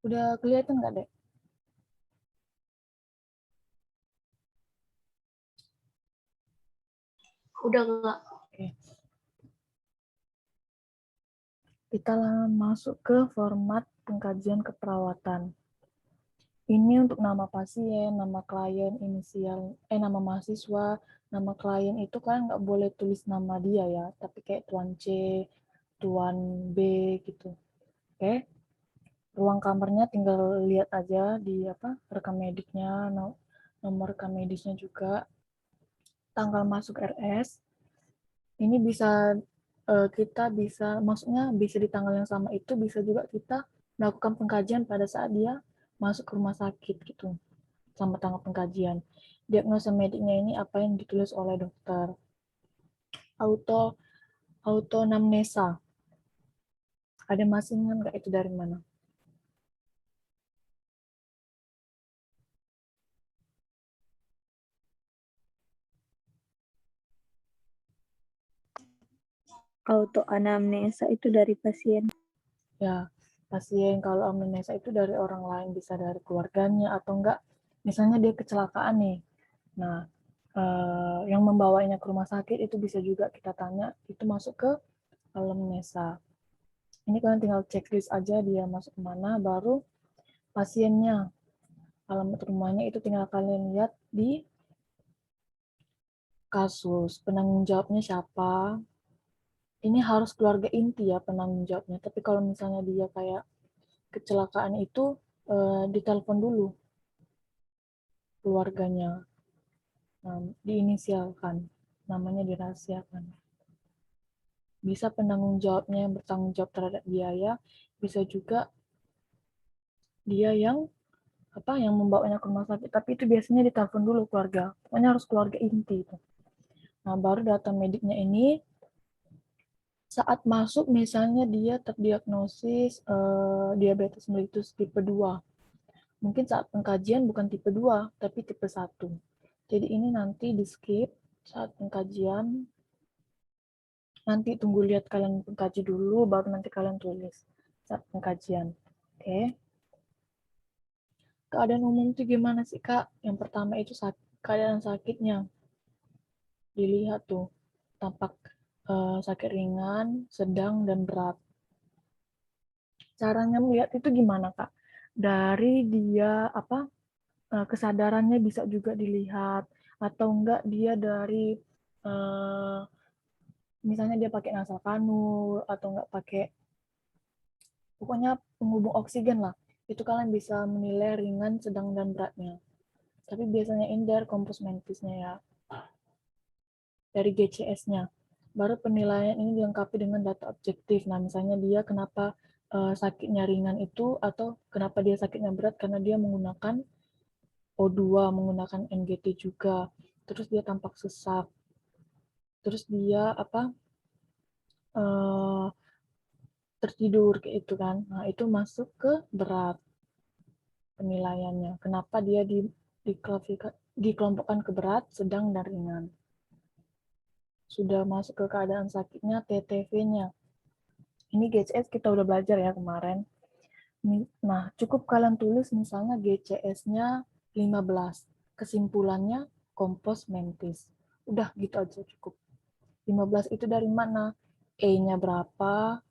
Udah kelihatan nggak, Dek? Udah nggak? Oke. Kita masuk ke format pengkajian keperawatan. Ini untuk nama pasien, nama klien, inisial, nama mahasiswa, nama klien itu kan nggak boleh tulis nama dia ya, tapi kayak Tuan C, Tuan B gitu. Oke. Ruang kamarnya tinggal lihat aja di rekam mediknya, nomor rekam medisnya juga, tanggal masuk RS. Ini bisa kita bisa, maksudnya bisa di tanggal yang sama itu bisa juga kita melakukan pengkajian pada saat dia masuk ke rumah sakit gitu, sama tanggal pengkajian. Diagnosa mediknya ini apa yang ditulis oleh dokter. Auto Autonamnesa. Ada masih ingat nggak itu dari mana? Autoanamnesa itu dari pasien. Ya, pasien kalau amnesa itu dari orang lain, bisa dari keluarganya atau enggak, misalnya dia kecelakaan nih. Nah, yang membawanya ke rumah sakit itu bisa juga kita tanya, itu masuk ke anamnesa. Ini kalian tinggal checklist aja dia masuk kemana, baru pasiennya, alamat rumahnya itu tinggal kalian lihat di kasus, penanggung jawabnya siapa. Ini harus keluarga inti ya penanggung jawabnya, tapi kalau misalnya dia kayak kecelakaan itu ditelepon dulu keluarganya, diinisialkan, namanya dirahasiakan. Bisa penanggung jawabnya yang bertanggung jawab terhadap biaya, bisa juga dia yang membawanya ke rumah sakit, tapi itu biasanya ditelepon dulu keluarga, pokoknya harus keluarga inti itu. Nah, baru data mediknya ini saat masuk, misalnya dia terdiagnosis diabetes mellitus tipe 2. Mungkin saat pengkajian bukan tipe 2, tapi tipe 1. Jadi ini nanti di skip saat pengkajian, nanti tunggu lihat kalian pengkaji dulu, baru nanti kalian tulis saat pengkajian. Oke. Keadaan umum itu gimana sih, Kak? Yang pertama itu keadaan sakitnya. Dilihat tuh, tampak sakit ringan, sedang, dan berat. Caranya melihat itu gimana, Kak? Dari dia kesadarannya bisa juga dilihat, atau enggak dia dari misalnya dia pakai nasal kanul atau enggak pakai, pokoknya penghubung oksigen lah. Itu kalian bisa menilai ringan, sedang, dan beratnya. Tapi biasanya ini dari kompos mentisnya ya, dari GCS-nya. Baru penilaian ini dilengkapi dengan data objektif. Nah, misalnya dia kenapa sakitnya ringan itu, atau kenapa dia sakitnya berat, karena dia menggunakan O2, menggunakan NGT juga. Terus dia tampak sesak. Terus dia eh, tertidur kayak itu kan. Nah, itu masuk ke berat penilaiannya. Kenapa dia dikelompokkan ke berat, sedang, dan ringan. Sudah masuk ke keadaan sakitnya, TTV-nya. Ini GCS kita udah belajar ya kemarin. Nah, cukup kalian tulis misalnya GCS-nya 15. Kesimpulannya kompos mentis. Udah gitu aja cukup. 15 itu dari mana? E-nya berapa,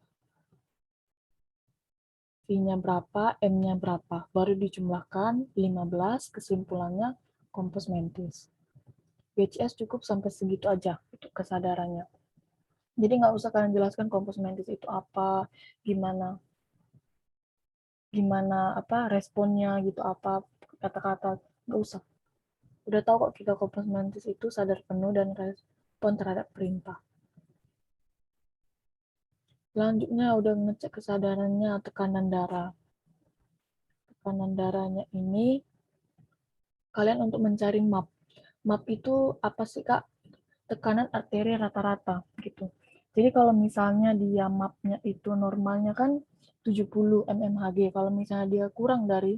V-nya berapa, M-nya berapa. Baru dijumlahkan 15, kesimpulannya kompos mentis. GCS cukup sampai segitu aja itu kesadarannya. Jadi nggak usah kalian jelaskan kompos mentis itu apa, gimana gimana responnya gitu, apa kata-kata, nggak usah. Udah tahu kok kita kompos mentis itu sadar penuh dan respon terhadap perintah. Selanjutnya udah ngecek kesadarannya, tekanan darah. Tekanan darahnya ini kalian untuk mencari MAP. MAP itu apa sih, Kak? Tekanan arteri rata-rata gitu. Jadi kalau misalnya dia MAP-nya itu normalnya kan 70 mmHg. Kalau misalnya dia kurang dari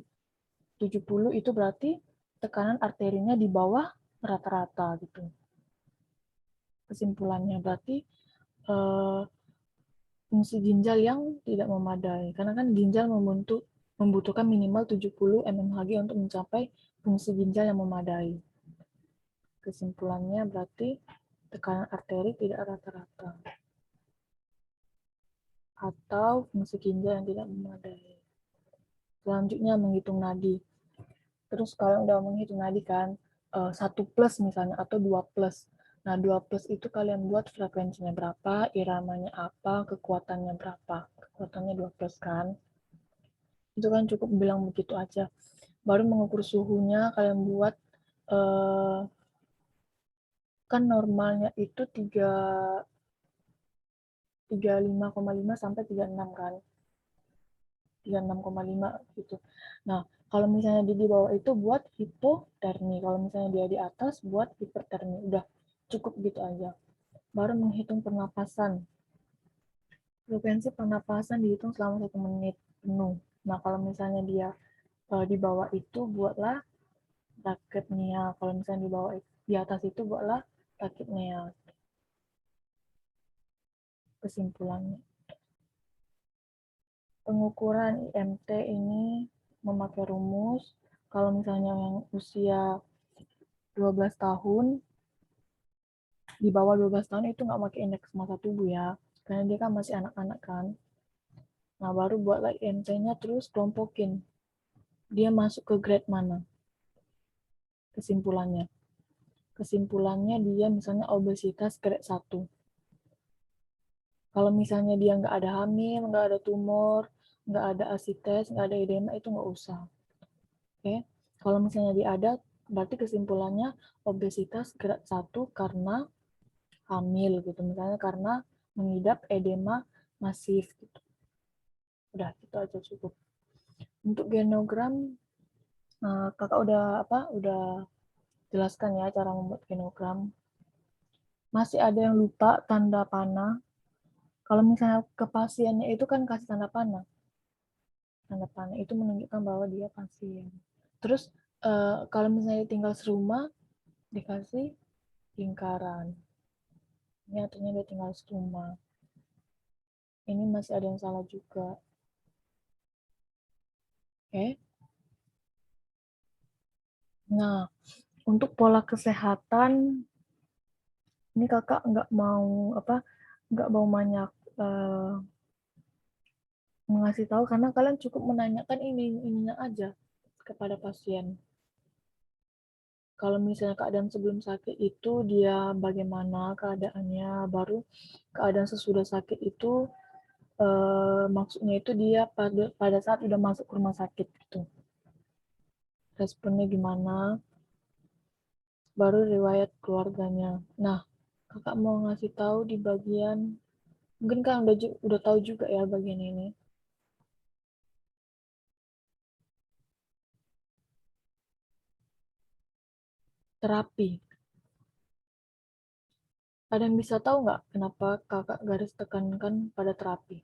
70 itu berarti tekanan arterinya di bawah rata-rata gitu. Kesimpulannya berarti fungsi ginjal yang tidak memadai. Karena kan ginjal membentuk membutuhkan minimal 70 mmHg untuk mencapai fungsi ginjal yang memadai. Kesimpulannya berarti tekanan arteri tidak rata-rata atau fungsi ginjal yang tidak memadai. Selanjutnya menghitung nadi. Terus kalau udah menghitung nadi kan, 1+ misalnya atau 2+. Nah, 2+ itu kalian buat frekuensinya berapa, iramanya apa, kekuatannya berapa. Kekuatannya 2+ kan. Itu kan cukup bilang begitu aja. Baru mengukur suhunya kalian buat kan normalnya itu 35,5 sampai 36 kan. 36,5 gitu. Nah, kalau misalnya dia di bawah itu buat hipotermi. Kalau misalnya dia di atas buat hipertermi. Udah cukup gitu aja. Baru menghitung pernapasan. Frekuensi pernapasan dihitung selama 1 menit penuh. Nah, kalau misalnya dia di bawah itu buatlah tachypnea. Kalau misalnya di atas itu buatlah tachypnea. Kesimpulannya, pengukuran IMT ini memakai rumus. Kalau misalnya yang usia 12 tahun, di bawah 12 tahun itu nggak pakai indeks massa tubuh ya, karena dia kan masih anak-anak kan. Nah, baru buatlah IMT-nya terus kelompokin. Dia masuk ke grade mana? Kesimpulannya. Kesimpulannya dia misalnya obesitas grade 1. Kalau misalnya dia nggak ada hamil, nggak ada tumor, nggak ada asites, nggak ada edema, itu nggak usah. Oke? Kalau misalnya dia ada, berarti kesimpulannya obesitas grade 1 karena hamil gitu. Misalnya karena mengidap edema masif gitu. Udah, itu aja cukup. Untuk genogram, kakak udah jelaskan ya cara membuat genogram. Masih ada yang lupa tanda panah. Kalau misalnya ke pasiennya itu kan kasih tanda panah. Tanda panah itu menunjukkan bahwa dia pasien. Terus kalau misalnya tinggal serumah, dikasih lingkaran. Ini artinya dia tinggal serumah. Ini masih ada yang salah juga. Oke. Nah, untuk pola kesehatan, ini kakak nggak mau banyak mengasih tahu karena kalian cukup menanyakan ininya aja kepada pasien. Kalau misalnya keadaan sebelum sakit itu dia bagaimana keadaannya, baru keadaan sesudah sakit itu maksudnya itu dia pada saat udah masuk ke rumah sakit gitu. Responnya gimana, baru riwayat keluarganya. Nah, kakak mau ngasih tahu di bagian, mungkin kan udah tahu juga ya bagian ini. Terapi. Ada yang bisa tahu nggak kenapa kakak garis tekankan pada terapi?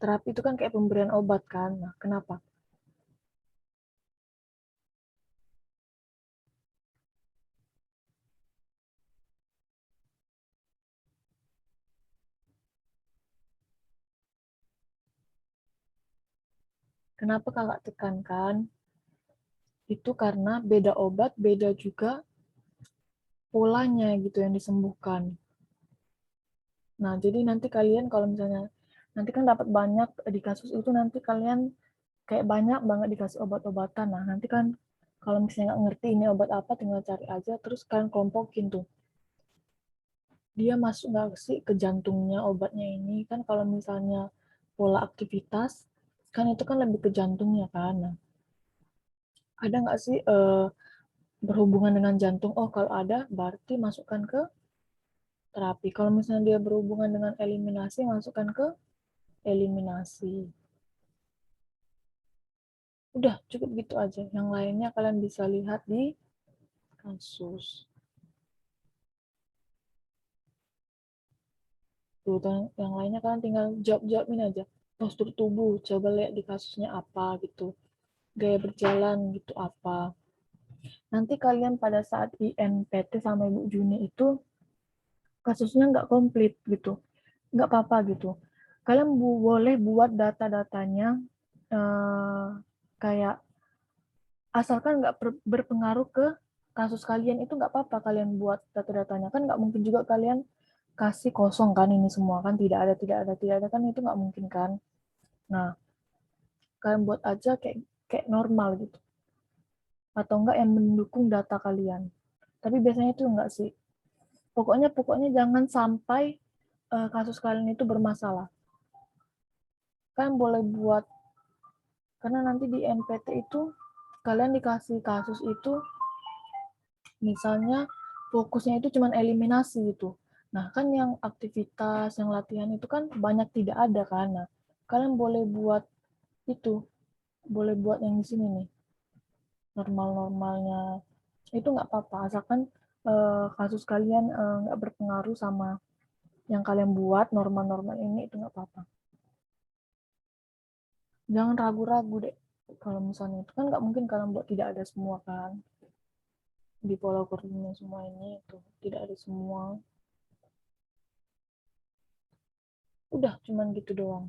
Terapi itu kan kayak pemberian obat kan? Nah, kenapa? Kenapa kakak tekankan? Itu karena beda obat, beda juga polanya gitu yang disembuhkan. Nah, jadi nanti kalian kalau misalnya nanti kan dapat banyak di kasus itu nanti kalian kayak banyak banget dikasih obat-obatan. Nah, nanti kan kalau misalnya nggak ngerti ini obat apa, tinggal cari aja, terus kalian kelompokin tuh. Dia masuk nggak sih ke jantungnya obatnya ini? Kan kalau misalnya pola aktivitas, kan itu kan lebih ke jantungnya kan. Nah, ada nggak sih berhubungan dengan jantung? Oh, kalau ada, berarti masukkan ke terapi. Kalau misalnya dia berhubungan dengan eliminasi, masukkan ke eliminasi. Udah, cukup gitu aja. Yang lainnya kalian bisa lihat di kasus. Tuh, yang lainnya kalian tinggal jawab-jawabin aja. Postur tubuh, coba lihat di kasusnya apa gitu. Gaya berjalan gitu apa. Nanti kalian pada saat INPT sama Ibu Juni itu kasusnya nggak komplit gitu. Nggak apa-apa gitu. Kalian boleh buat data-datanya kayak asalkan nggak berpengaruh ke kasus kalian, itu nggak apa-apa kalian buat data-datanya. Kan nggak mungkin juga kalian kasih kosong kan ini semua kan, tidak ada kan, itu nggak mungkin kan. Nah, kalian buat aja kayak kayak normal gitu, atau enggak yang mendukung data kalian. Tapi biasanya itu enggak sih. Pokoknya jangan sampai kasus kalian itu bermasalah. Kalian boleh buat, karena nanti di NPT itu kalian dikasih kasus itu, misalnya fokusnya itu cuma eliminasi gitu. Nah, kan yang aktivitas, yang latihan itu kan banyak tidak ada kan. Nah, kalian boleh buat itu, boleh buat yang di sini nih, normal-normalnya. Itu nggak apa-apa, asalkan kasus kalian nggak berpengaruh sama yang kalian buat normal-normal ini, itu nggak apa-apa. Jangan ragu-ragu deh. Kalau misalnya itu kan nggak mungkin kalian buat tidak ada semua kan. Di pola koordinat semua ini itu tidak ada semua. Udah cuman gitu doang.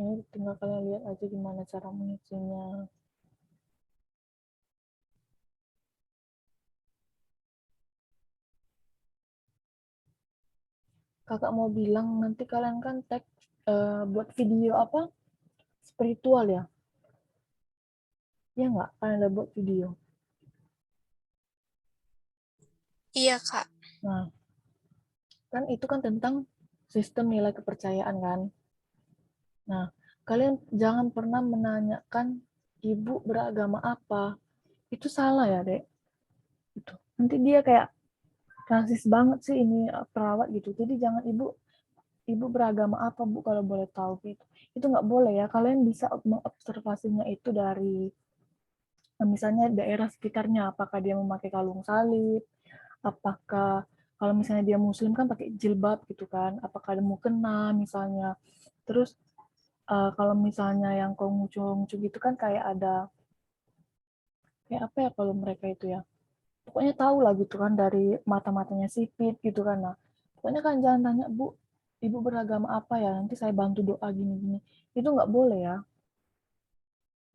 Ini tinggal kalian lihat aja gimana cara mengisinya. Kakak mau bilang nanti kalian kan tag buat video apa? Spiritual ya? Ya nggak? Kalian udah buat video. Iya, Kak. Nah, kan itu kan tentang sistem nilai kepercayaan kan. Nah, kalian jangan pernah menanyakan ibu beragama apa. Itu salah ya, Dek. Itu. Nanti dia kayak rasis banget sih ini perawat gitu. Jadi jangan ibu beragama apa bu kalau boleh tahu gitu. Itu nggak boleh ya. Kalian bisa mengobservasinya itu dari misalnya daerah sekitarnya. Apakah dia memakai kalung salib? Apakah kalau misalnya dia muslim kan pakai jilbab gitu kan? Apakah ada mukena misalnya? Terus kalau misalnya yang konghucu gitu kan kayak ada kayak apa ya kalau mereka itu ya, pokoknya tahu lah gitu kan dari mata-matanya sipit gitu kan. Nah, pokoknya kan jangan tanya bu ibu beragama apa ya, nanti saya bantu doa gini-gini, itu nggak boleh ya.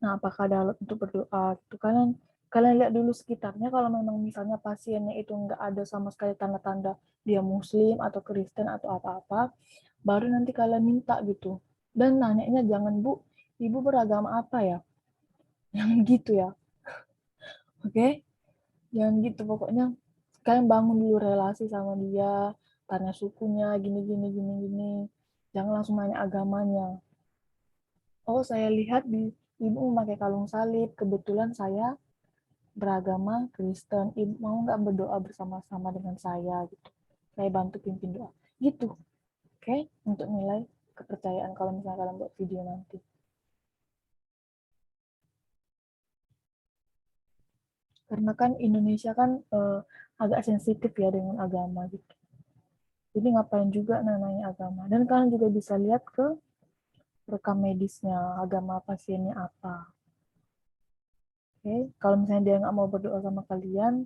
Nah, apakah ada alat untuk berdoa gitu, kalian lihat dulu sekitarnya, kalau memang misalnya pasiennya itu nggak ada sama sekali tanda-tanda dia muslim atau Kristen atau apa-apa, baru nanti kalian minta gitu. Dan nanyanya jangan bu ibu beragama apa ya, yang gitu ya. Oke, okay? Jangan gitu pokoknya. Kalian bangun dulu relasi sama dia, tanya sukunya gini gini gini gini, jangan langsung nanya agamanya. Oh, saya lihat di ibu memakai kalung salib, kebetulan saya beragama Kristen, ibu mau nggak berdoa bersama-sama dengan saya gitu, saya bantu pimpin doa gitu. Oke, okay? Untuk nilai kepercayaan kalau misalnya kalian buat video nanti, karena kan Indonesia kan agak sensitif ya dengan agama gitu. Jadi ngapain juga nanya agama. Dan kalian juga bisa lihat ke rekam medisnya, agama pasiennya apa. Oke, okay? Kalau misalnya dia nggak mau berdoa sama kalian,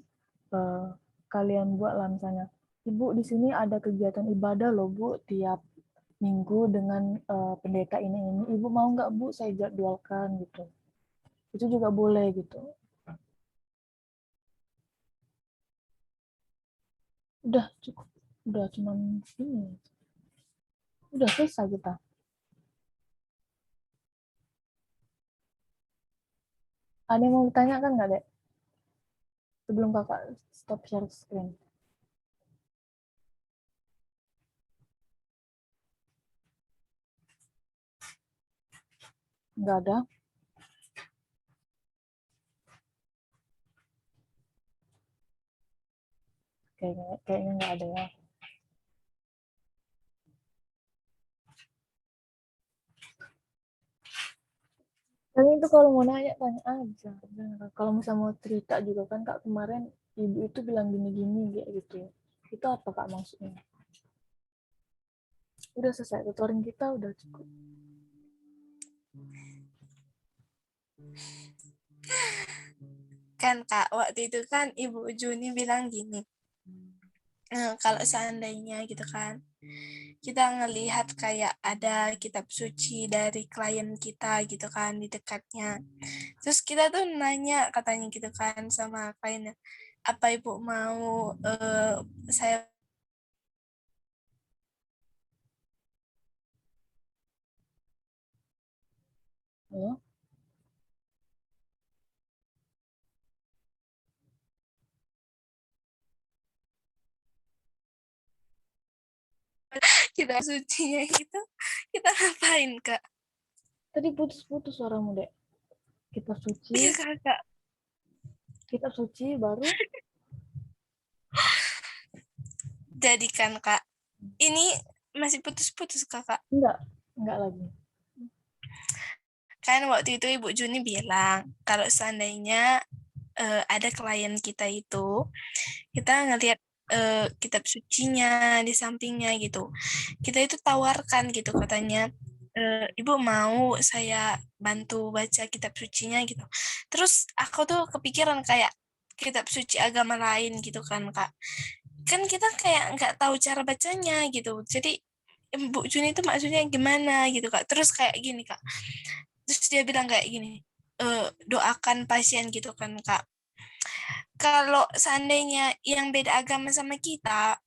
eh, kalian buatlah misalnya, Ibu di sini ada kegiatan ibadah loh Bu, tiap minggu dengan pendeta ini. Ibu mau nggak Bu saya jadwalkan gitu. Itu juga boleh gitu. Udah cukup, udah cuman ini, udah selesai kita. Ada yang mau ditanyakan nggak dek? Sebelum kakak stop share screen. Nggak ada? Kayaknya nggak ada ya. Dan itu kalau mau nanya, tanya aja. Kalau misalnya mau cerita juga kan, Kak kemarin ibu itu bilang gini-gini kayak gitu. Itu apa Kak maksudnya? Udah selesai, tutoring kita udah cukup. Kan Kak, waktu itu kan Ibu Juni bilang gini, kalau seandainya gitu kan, kita ngelihat kayak ada kitab suci dari klien kita gitu kan di dekatnya. Terus kita tuh nanya katanya gitu kan sama kliennya, apa ibu mau saya Ya. kitab sucinya itu kita ngapain kak? Tadi putus-putus suaramu, Dek. Kitab suci, Iya kakak. kitab suci baru Jadi kan kak, ini masih putus-putus kakak. enggak lagi. Kan waktu itu Ibu Juni bilang kalau seandainya ada klien kita itu, kita ngelihat kitab sucinya di sampingnya gitu. Kita itu tawarkan gitu katanya, Ibu mau saya bantu baca kitab sucinya gitu. Terus aku tuh kepikiran kayak kitab suci agama lain gitu kan Kak. Kan kita kayak nggak tahu cara bacanya gitu. Jadi Bu Juni itu maksudnya gimana gitu Kak. Terus kayak gini Kak. Terus dia bilang kayak gini, doakan pasien gitu kan Kak. Kalau seandainya yang beda agama sama kita,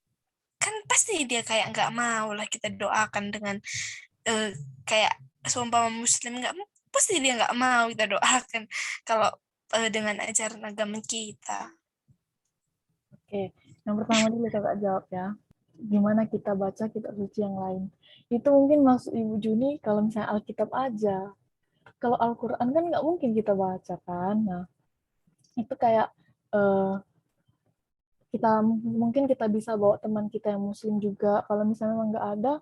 kan pasti dia kayak nggak mau lah kita doakan dengan kayak seumpama muslim nggak pasti dia nggak mau kita doakan kalau dengan ajaran agama kita. Oke, yang pertama dulu kakak jawab ya. Gimana kita baca kitab suci yang lain? Itu mungkin maksud Ibu Juni kalau misalnya Alkitab aja. Kalau Al-Quran kan nggak mungkin kita baca kan. Nah, itu kayak eh, kita mungkin kita bisa bawa teman kita yang muslim juga. Kalau misalnya memang nggak ada,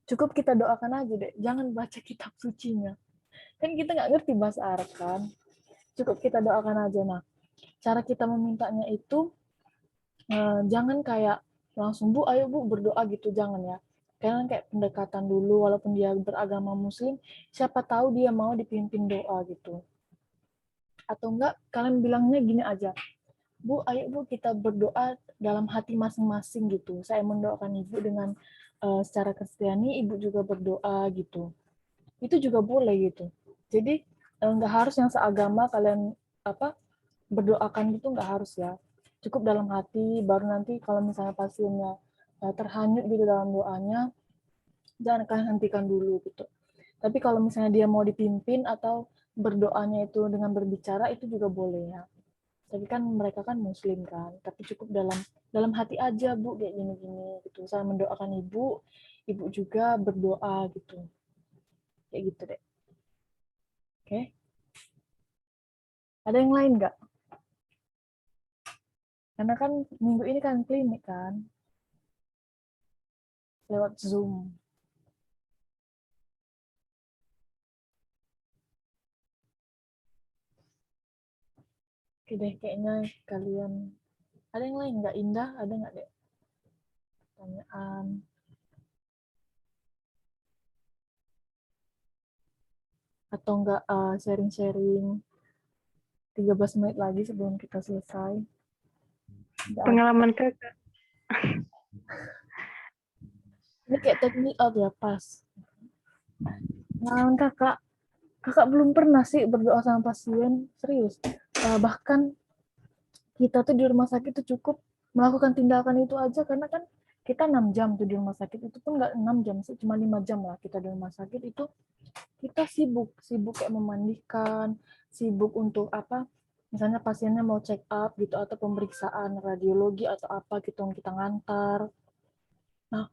cukup kita doakan aja deh. Jangan baca kitab sucinya. Kan kita nggak ngerti bahasa Arab kan. Cukup kita doakan aja. Nah, cara kita memintanya itu jangan kayak langsung bu ayo bu berdoa gitu, jangan ya. Kalian kayak pendekatan dulu, walaupun dia beragama muslim, siapa tahu dia mau dipimpin doa gitu. Atau enggak kalian bilangnya gini aja, bu ayo bu kita berdoa dalam hati masing-masing gitu, saya mendoakan ibu dengan secara Kristiani, ibu juga berdoa gitu, itu juga boleh gitu. Jadi nggak harus yang seagama kalian apa berdoakan gitu, nggak harus ya, cukup dalam hati. Baru nanti kalau misalnya pasiennya terhanyut gitu dalam doanya, jangan kalian hentikan dulu gitu. Tapi kalau misalnya dia mau dipimpin atau berdoanya itu dengan berbicara, itu juga boleh ya. Tapi kan mereka kan muslim kan, tapi cukup dalam dalam hati aja bu, kayak gini-gini gitu. Saya mendoakan ibu, ibu juga berdoa gitu, kayak gitu deh. Oke, ada yang lain nggak? Karena kan minggu ini kan klinik kan, lewat Zoom. Oke deh, kayaknya kalian ada yang lain nggak? Indah, ada nggak deh pertanyaan? Atau nggak sharing-sharing 13 menit lagi sebelum kita selesai? Nggak ada. Pengalaman kakak. Ini kayak take me out ya, pas. Nah, kakak belum pernah sih berdoa sama pasien, serius. Bahkan kita tuh di rumah sakit tuh cukup melakukan tindakan itu aja, karena kan kita 6 jam tuh di rumah sakit, itu pun nggak 6 jam sih, cuma 5 jam lah kita di rumah sakit itu. Kita sibuk sibuk kayak memandikan, sibuk untuk apa, misalnya pasiennya mau check up gitu, atau pemeriksaan radiologi atau apa gitu yang kita ngantar. Nah,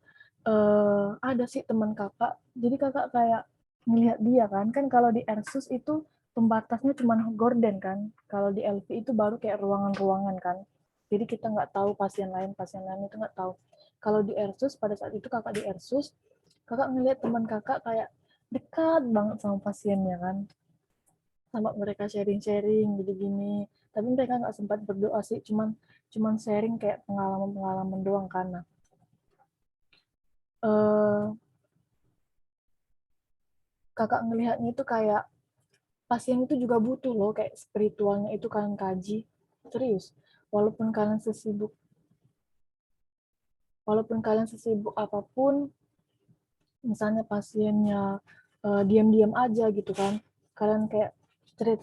ada sih teman kakak, jadi kakak kayak ngelihat dia kan, kan kalau di Ersus itu pembatasnya cuma gorden kan, kalau di LV itu baru kayak ruangan-ruangan kan, jadi kita nggak tahu pasien lain itu nggak tahu. Kalau di Ersus, pada saat itu kakak di Ersus, kakak ngelihat teman kakak kayak dekat banget sama pasiennya kan, sama mereka sharing-sharing gini-gini, tapi mereka nggak sempat berdoa sih, cuman cuman sharing kayak pengalaman-pengalaman doang kan. Nah, eh, kakak ngelihatnya itu kayak pasien itu juga butuh loh, kayak spiritualnya itu kalian kaji serius. Walaupun kalian sesibuk walaupun kalian sesibuk apapun, misalnya pasiennya diam-diam aja gitu kan, kalian kayak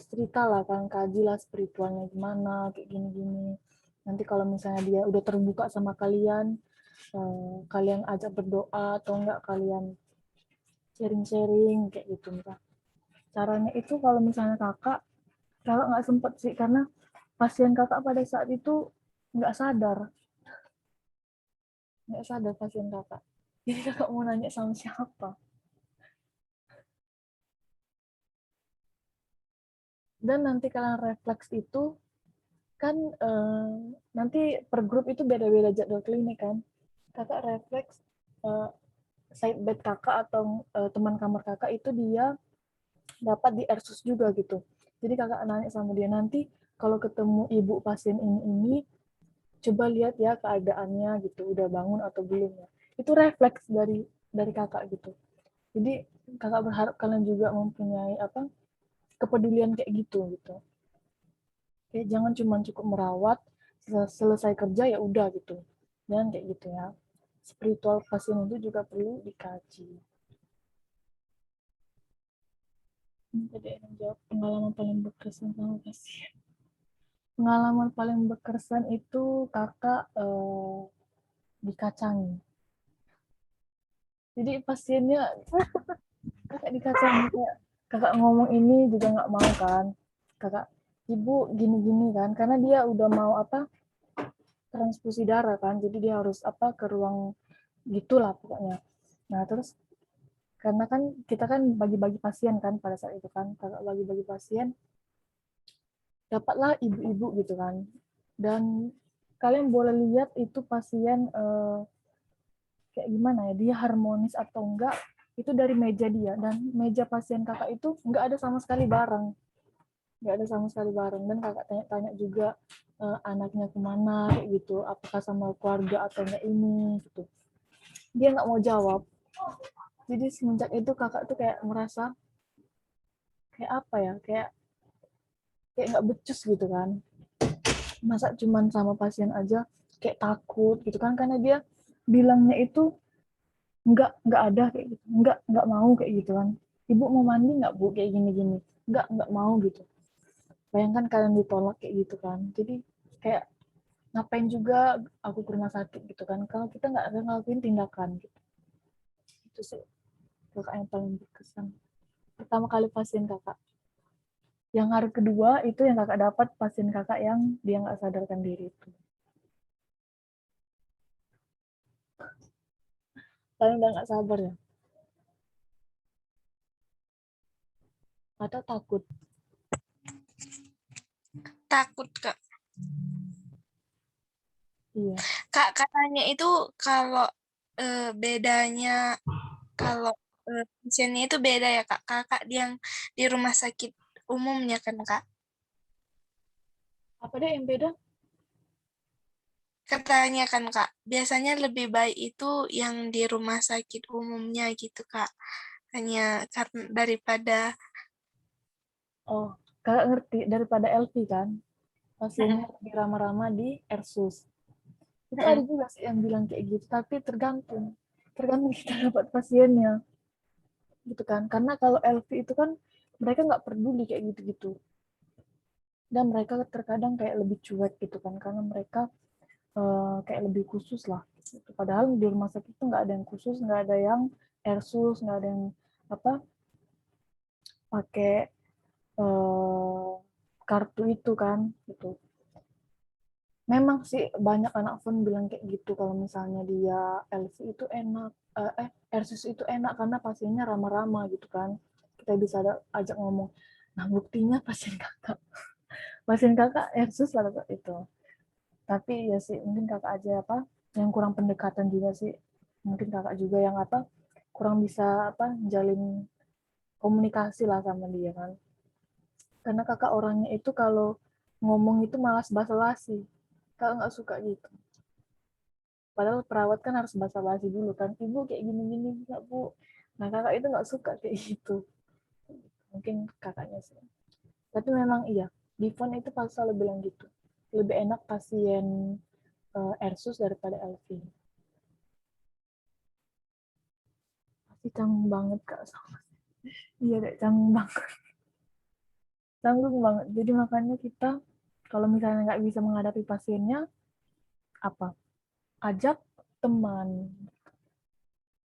cerita lah kan, kaji lah spiritualnya gimana, kayak gini-gini. Nanti kalau misalnya dia udah terbuka sama kalian, kalian ajak berdoa atau enggak kalian sharing-sharing kayak gitu misal. Caranya itu kalau misalnya kakak nggak sempet sih karena pasien kakak pada saat itu nggak sadar, pasien kakak. Jadi kakak mau nanya sama siapa? Dan nanti kalian refleks itu kan nanti per grup itu beda-beda jadwal klinik kan. Kakak refleks eh, side bed kakak atau teman kamar kakak itu dia dapat di Ersus juga gitu. Jadi kakak nanya sama dia nanti kalau ketemu ibu pasien ini coba lihat ya keadaannya gitu, udah bangun atau belum ya. Itu refleks dari kakak gitu. Jadi kakak berharap kalian juga mempunyai apa kepedulian kayak gitu. Kayak jangan cuma cukup merawat, selesai kerja ya udah gitu. Dan kayak gitu ya. Spiritual pasien itu juga perlu dikaji. Jadi yang jawab pengalaman paling berkesan sama pasien. Pengalaman paling berkesan itu kakak dikacangi. Jadi pasiennya kakak dikacangi kayak kakak ngomong ini juga nggak mau kan. Kakak ibu gini-gini kan karena dia udah mau apa transfusi darah kan jadi dia harus apa ke ruang gitulah pokoknya. Nah terus karena kan kita kan bagi-bagi pasien kan pada saat itu kan kakak bagi-bagi pasien dapatlah ibu-ibu gitu kan dan kalian boleh lihat itu pasien kayak gimana ya dia harmonis atau enggak itu dari meja dia dan meja pasien kakak itu enggak ada sama sekali barang nggak ada sama sekali bareng dan kakak tanya-tanya juga anaknya kemana kayak gitu apakah sama keluarga atau enggak ini gitu dia nggak mau jawab jadi semenjak itu kakak tuh kayak merasa kayak apa ya kayak nggak becus gitu kan masa cuman sama pasien aja kayak takut gitu kan karena dia bilangnya itu nggak ada kayak gitu nggak mau kayak gitu kan ibu mau mandi nggak bu kayak gini gini nggak mau gitu bayangkan kalian ditolak kayak gitu kan jadi kayak ngapain juga aku ke rumah sakit gitu kan kalau kita nggak ada ngelakuin tindakan gitu itu sih kakak yang paling berkesan pertama kali pasien kakak yang hari kedua itu yang kakak dapat pasien kakak yang dia nggak sadarkan diri itu kalian udah nggak sabar ya atau takut Takut, Kak. iya Kak, katanya itu kalau bedanya kalau pasiennya itu beda ya, Kak. Kakak yang di rumah sakit umumnya kan, Kak. apa deh yang beda Katanya kan, Kak, biasanya lebih baik itu yang di rumah sakit umumnya gitu, Kak. Hanya karena daripada oh kakak ngerti daripada LV kan pasiennya mm-mm, lebih ramah-ramah di Ersus itu ada mm-mm. juga sih yang bilang kayak gitu tapi tergantung kita dapat pasiennya gitu kan karena kalau LV itu kan mereka nggak peduli kayak gitu-gitu dan mereka terkadang kayak lebih cuek gitu kan karena mereka kayak lebih khusus lah gitu. Padahal di rumah sakit itu nggak ada yang khusus nggak ada yang ersus nggak ada yang apa pakai uh, kartu itu kan gitu memang sih banyak anak pun bilang kayak gitu kalau misalnya dia LV itu enak ersus itu enak karena pasiennya ramah-ramah gitu kan kita bisa ajak ngomong nah buktinya pasien kakak ersus lah itu tapi ya sih mungkin kakak aja apa yang kurang pendekatan juga sih mungkin kakak juga yang apa kurang bisa apa jalin komunikasi lah sama dia kan karena kakak orangnya itu kalau ngomong itu malas basa-basi kakak nggak suka gitu padahal perawat kan harus basa-basi dulu kan ibu kayak gini-gini nggak bu nah kakak itu nggak suka kayak gitu mungkin kakaknya sih tapi memang iya Divon itu pas selalu bilang gitu lebih enak pasien Ersus daripada LV pasti canggung banget Kak. Iya deh, canggung banget. Canggung banget. Jadi makanya kita kalau misalnya nggak bisa menghadapi pasiennya, apa? Ajak teman.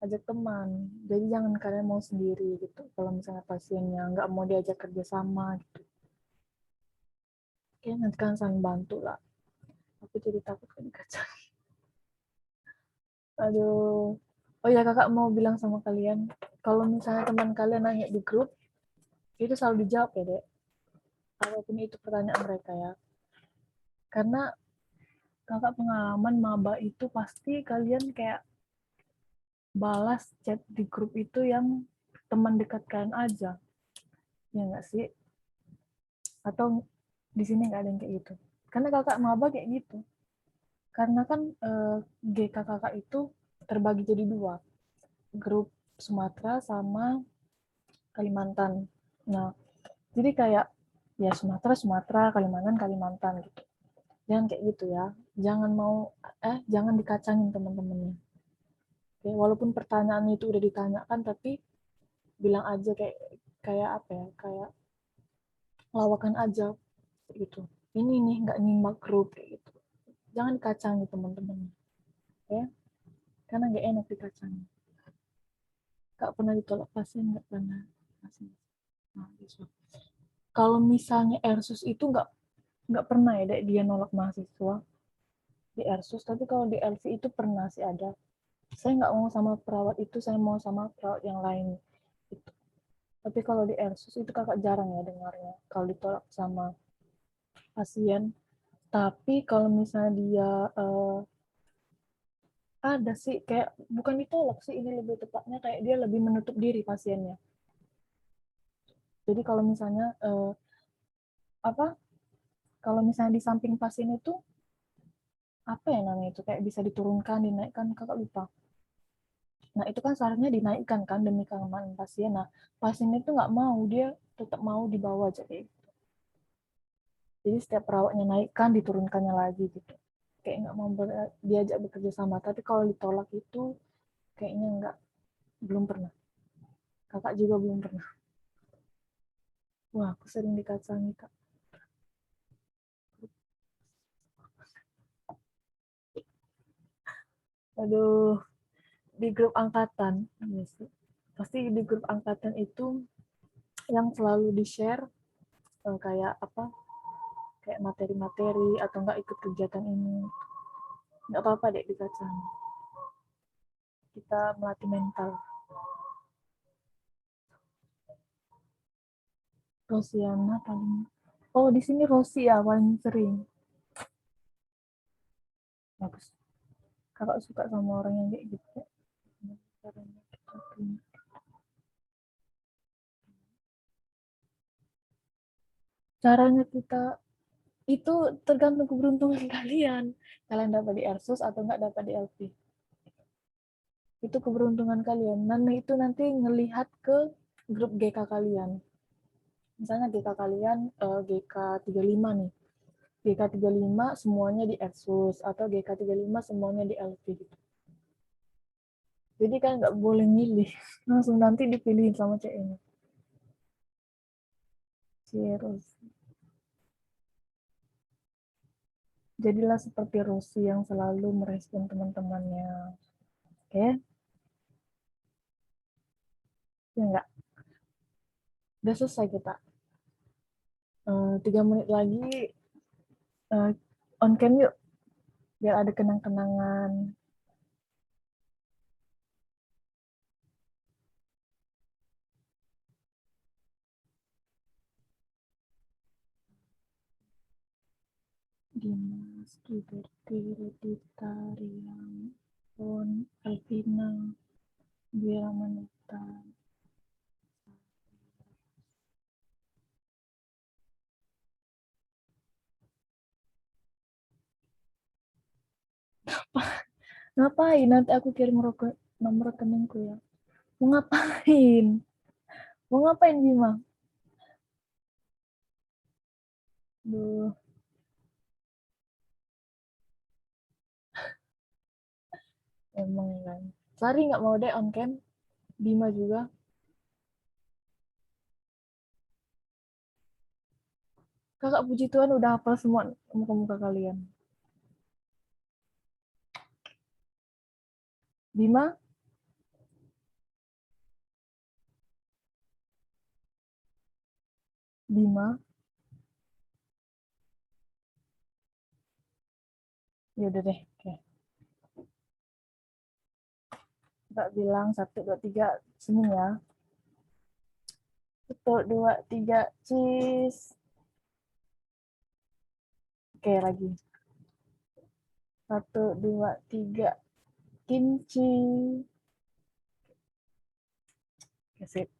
Ajak teman. Jadi jangan kalian mau sendiri gitu. Kalau misalnya pasiennya nggak mau diajak kerja sama gitu. Oke, nanti kan saling bantu lah. Aku jadi takut kan kaca. Aduh. Oh ya kakak mau bilang sama kalian, kalau misalnya teman kalian nanya di grup, itu selalu dijawab ya dek. Apapun itu pertanyaan mereka ya. Karena kakak pengalaman maba itu pasti kalian kayak balas chat di grup itu yang teman dekat kalian aja. Ya nggak sih? Atau di sini nggak ada yang kayak gitu. Karena kakak maba kayak gitu. Karena kan GK kakak itu terbagi jadi dua. Grup Sumatera sama Kalimantan. Nah, jadi kayak ya Sumatera, Sumatera, Kalimantan, Kalimantan gitu. Jangan kayak gitu ya. Jangan mau jangan dikacangin teman-temannya. Oke, walaupun pertanyaan itu udah ditanyakan tapi bilang aja kayak kayak apa ya? Kayak lawakan aja gitu. Ini nih nggak nyimak grup kayak gitu. Jangan dikacangi teman-temannya, ya. Karena nggak enak dikacangi. Nggak pernah ditolak pasien, nggak pernah. Mahasiswa. Kalau misalnya Ersus itu nggak pernah ya dek, dia nolak mahasiswa di Ersus, tapi kalau di LV itu pernah sih ada. Saya nggak mau sama perawat itu, saya mau sama perawat yang lain. Gitu. Tapi kalau di Ersus itu kakak jarang ya dengarnya kalau ditolak sama pasien. Tapi kalau misalnya dia ada sih kayak bukan ditolak sih, ini lebih tepatnya kayak dia lebih menutup diri pasiennya. Jadi kalau misalnya apa? Kalau misalnya di samping pasien itu apa ya namanya itu kayak bisa diturunkan, dinaikkan, kakak lupa. Nah itu kan sarannya dinaikkan kan demi keamanan pasien. Nah pasien itu nggak mau, dia tetap mau dibawa aja kayak gitu. Jadi setiap perawatnya naikkan, diturunkannya lagi gitu. Kayak nggak mau diajak bekerja sama. Tapi kalau ditolak itu kayaknya nggak, belum pernah. Kakak juga belum pernah. Wah aku sering dikacangi kak. Aduh, di grup angkatan, yes. Pasti di grup angkatan itu yang selalu di-share kayak apa, kayak materi-materi atau nggak ikut kegiatan ini. Nggak apa-apa deh dikacang. Kita melatih mental. Rosiana paling, oh di sini Rosi ya paling sering. Bagus. Kakak suka sama orang yang kayak gitu. Caranya kita itu tergantung keberuntungan kalian. Kalian dapat di Ersus atau nggak dapat di LP. Itu keberuntungan kalian. Nanti itu nanti ngelihat ke grup GK kalian. Misalnya GK kalian GK 35 nih. GK 35 semuanya di Ersus atau GK 35 semuanya di LP gitu. Jadi kan nggak boleh milih. Langsung nanti dipilihin sama CE-nya. Cheers. Jadilah seperti Rosi yang selalu merespon teman-temannya. Oke? Ya enggak? Udah selesai kita. 3 menit lagi eh, on cam yuk. Biar ada kenang-kenangan. Dimas, Giberti, Redita, Riam, Pon, Alvina, Bira Manita. Ngapain? Nanti aku kirim nomor rekeningku ya. Mau ngapain? Mau ngapain Bima? Duh, emang kan. Sari nggak mau deh on cam. Bima juga. Kakak puji Tuhan udah hafal semua muka-muka kalian. Bima? Bima? Ya udah deh. Oke. Kakak bilang 1, 2, 3 sini ya. 1, 2, 3 cheese. Oke, lagi. 1, 2, 3 kimchi. Oke, sip.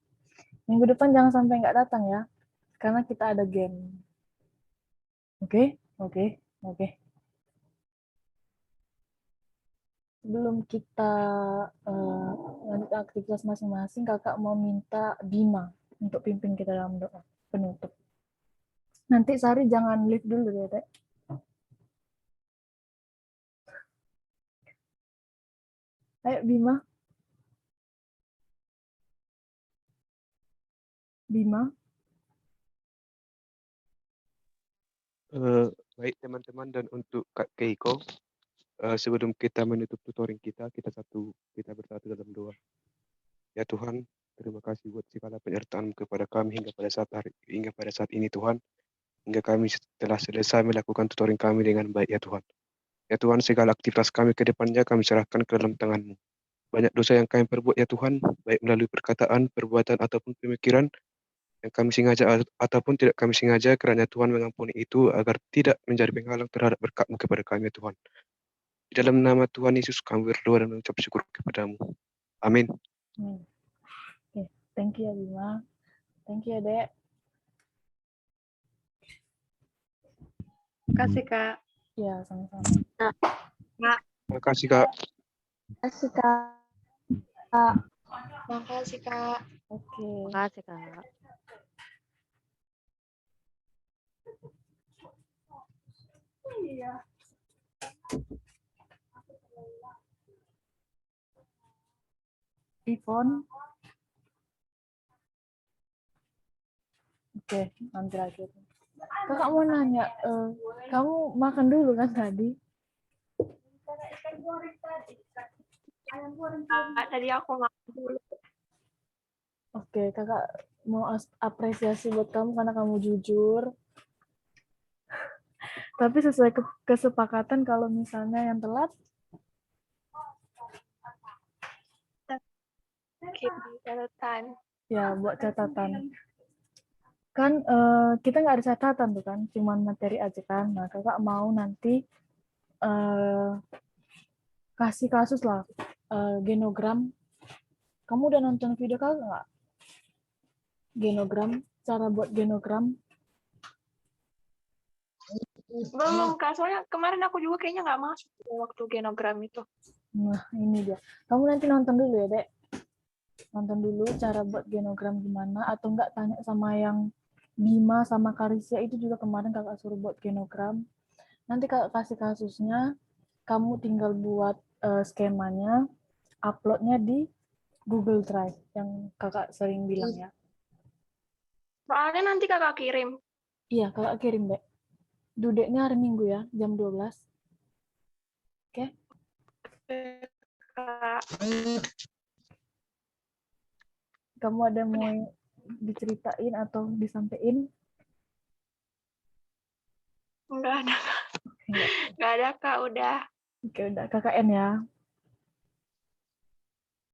Minggu depan jangan sampai nggak datang ya. Karena kita ada game. Oke? Oke? Oke. Sebelum kita lanjut aktivitas masing-masing, kakak mau minta Bima untuk pimpin kita dalam doa penutup. Nanti Sari jangan leave dulu ya, Teh. Ayo Bima. Bima. Baik teman-teman, dan untuk Kak Keiko, sebelum kita menutup tutoring kita bersatu dalam doa. Ya Tuhan, terima kasih buat segala penyertaan kepada kami hingga pada saat ini Tuhan, hingga kami telah selesai melakukan tutoring kami dengan baik ya Tuhan. Ya Tuhan, segala aktivitas kami ke depannya kami serahkan ke dalam tangan-Mu. Banyak dosa yang kami perbuat ya Tuhan, baik melalui perkataan, perbuatan ataupun pemikiran yang kami sengaja ataupun tidak kami sengaja, kiranya Tuhan mengampuni itu agar tidak menjadi penghalang terhadap berkat-Mu kepada kami ya Tuhan. Di dalam nama Tuhan Yesus kami berdoa dan mengucap syukur kepada-Mu. Amin. Oke, thank you ya Bima. Thank you ya Dek. Terima kasih Kak. Ya, sama-sama. Terima kasih Kak. Terima kasih Kak. Makasih Kak. Oke. Makasih Kak. Iya. Ivon. Oke, nanti lagi. Kakak mau nanya, kamu makan dulu kan tadi? Tadi aku makan dulu. Oke, kakak mau apresiasi buat kamu karena kamu jujur. Tapi sesuai kesepakatan kalau misalnya yang telat, Catatan. ya buat catatan. Kan kita nggak ada catatan tuh kan, cuman materi aja kan. Nah, kakak mau nanti kasih kasus lah, genogram. Kamu udah nonton video kakak nggak? Genogram, cara buat genogram. Belum Kak, soalnya kemarin aku juga kayaknya nggak masuk waktu genogram itu. Nah, ini dia. Kamu nanti nonton dulu ya, Dek. Nonton dulu cara buat genogram gimana, atau enggak tanya sama yang Bima sama Karisia itu juga kemarin kakak suruh buat genogram. Nanti kakak kasih kasusnya, kamu tinggal buat skemanya, uploadnya di Google Drive yang kakak sering bilang ya. Soalnya nanti Kakak kirim. Iya, kakak kirim, Dek. Dudeknya hari Minggu ya, jam 12. Oke? Kak. Kamu ada mau diceritain atau disampaikan? Enggak ada. Enggak. Enggak ada Kak, udah. Oke, udah KKN ya.